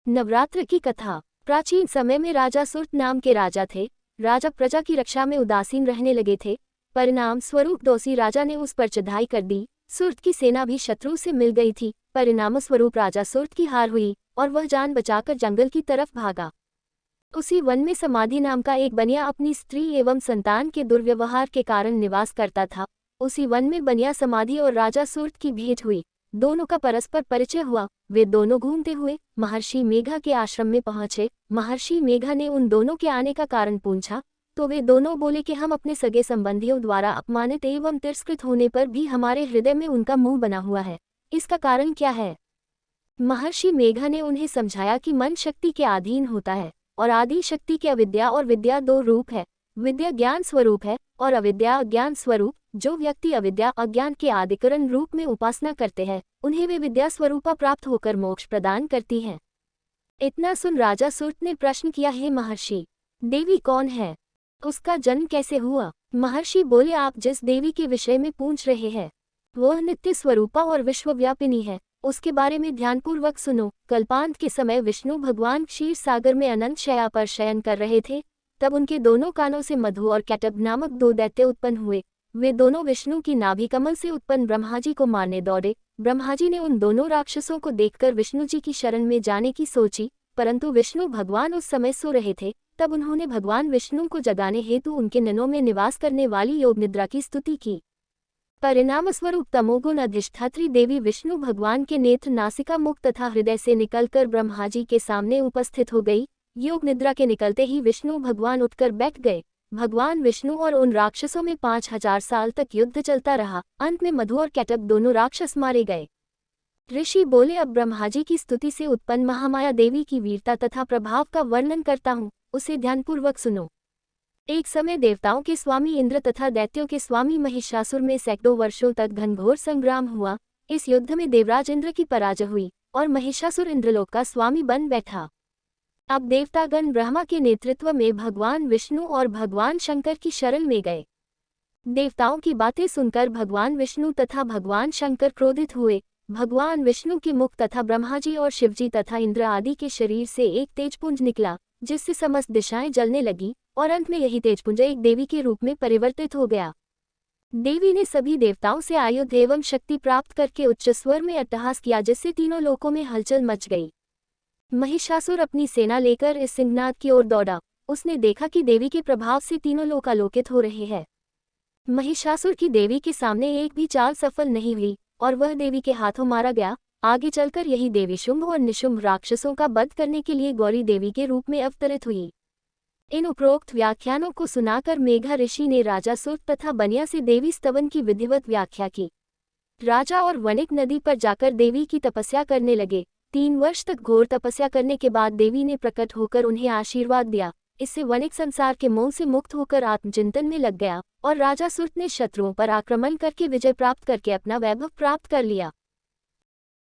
नवरात्र की कथा। प्राचीन समय में राजा सुर्त नाम के राजा थे। राजा प्रजा की रक्षा में उदासीन रहने लगे थे। परिणाम स्वरूप दोषी राजा ने उस पर चढ़ाई कर दी। सुर्त की सेना भी शत्रु से मिल गई थी। परिणाम स्वरूप राजा सुर्त की हार हुई और वह जान बचाकर जंगल की तरफ भागा। उसी वन में समाधि नाम का एक बनिया अपनी स्त्री एवं संतान के दुर्व्यवहार के कारण निवास करता था। उसी वन में बनिया समाधि और राजा सुर्त की भेंट हुई। दोनों का परस्पर परिचय हुआ। वे दोनों घूमते हुए महर्षि मेघा के आश्रम में पहुंचे। महर्षि मेघा ने उन दोनों के आने का कारण पूछा तो वे दोनों बोले कि हम अपने सगे संबंधियों द्वारा अपमानित एवं तिरस्कृत होने पर भी हमारे हृदय में उनका मुंह बना हुआ है। इसका कारण क्या है? महर्षि मेघा ने उन्हें समझाया कि मन शक्ति के अधीन होता है और आदि शक्ति के अविद्या और विद्या दो रूप है। विद्या ज्ञान स्वरूप है और अविद्या अज्ञान स्वरूप। जो व्यक्ति अविद्या अज्ञान के आदिकरण रूप में उपासना करते हैं उन्हें वे विद्या स्वरूपा प्राप्त होकर मोक्ष प्रदान करती हैं। इतना सुन राजा सुर्त ने प्रश्न किया, हे महर्षि, देवी कौन है? उसका जन्म कैसे हुआ? महर्षि बोले, आप जिस देवी के विषय में पूछ रहे हैं वह नित्य स्वरूपा और विश्वव्यापिनी है। उसके बारे में ध्यानपूर्वक सुनो। कल्पांत के समय विष्णु भगवान क्षीर सागर में अनंत शया पर शयन कर रहे थे। तब उनके दोनों कानों से मधु और कैटब नामक दो दैत्य उत्पन्न हुए। वे दोनों विष्णु की नाभि कमल से उत्पन्न ब्रह्माजी को मारने दौड़े। ब्रह्माजी ने उन दोनों राक्षसों को देखकर विष्णु जी की शरण में जाने की सोची, परंतु विष्णु भगवान उस समय सो रहे थे। तब उन्होंने भगवान विष्णु को जगाने हेतु उनके नैनों में निवास करने वाली योग निद्रा की स्तुति की। परिणाम स्वरूप तमोगुण अधिष्ठात्री देवी विष्णु भगवान के नेत्र नासिका मुख तथा हृदय से निकलकर ब्रह्माजी के सामने उपस्थित हो गई। योग निद्रा के निकलते ही विष्णु भगवान उठकर बैठ गए। भगवान विष्णु और उन राक्षसों में 5000 साल तक युद्ध चलता रहा। अंत में मधु और कैटब दोनों राक्षस मारे गए। ऋषि बोले, अब ब्रह्माजी की स्तुति से उत्पन्न महामाया देवी की वीरता तथा प्रभाव का वर्णन करता हूँ, उसे ध्यानपूर्वक सुनो। एक समय देवताओं के स्वामी इंद्र तथा दैत्यों के स्वामी महिषासुर में सैकड़ों वर्षों तक घनघोर संग्राम हुआ। इस युद्ध में देवराज इंद्र की पराजय हुई और महिषासुर इंद्रलोक का स्वामी बन बैठा। अब देवतागण ब्रह्मा के नेतृत्व में भगवान विष्णु और भगवान शंकर की शरण में गए। देवताओं की बातें सुनकर भगवान विष्णु तथा भगवान शंकर क्रोधित हुए। भगवान विष्णु के मुख तथा ब्रह्माजी और शिवजी तथा इंद्र आदि के शरीर से एक तेजपुंज निकला, जिससे समस्त दिशाएं जलने लगी और अंत में यही तेजपुंज एक देवी के रूप में परिवर्तित हो गया। देवी ने सभी देवताओं से आयुध एवं शक्ति प्राप्त करके उच्च स्वर में अट्टहास किया, जिससे तीनों लोकों में हलचल मच गई। महिषासुर अपनी सेना लेकर इस सिंहनाद की ओर दौड़ा। उसने देखा कि देवी के प्रभाव से तीनों लोक आलोकित हो रहे हैं। महिषासुर की देवी के सामने एक भी चाल सफल नहीं हुई और वह देवी के हाथों मारा गया। आगे चलकर यही देवी शुंभ और निशुंभ राक्षसों का वध करने के लिए गौरी देवी के रूप में अवतरित हुई। इन उपरोक्त व्याख्यानों को सुनाकर मेघा ऋषि ने राजा सुर्त तथा बनिया से देवी स्तवन की विधिवत व्याख्या की। राजा और वणिक नदी पर जाकर देवी की तपस्या करने लगे। 3 वर्ष तक घोर तपस्या करने के बाद देवी ने प्रकट होकर उन्हें आशीर्वाद दिया। इससे वणिक संसार के मोह से मुक्त होकर आत्मचिंतन में लग गया और राजा सुर्त ने शत्रुओं पर आक्रमण करके विजय प्राप्त करके अपना वैभव प्राप्त कर लिया।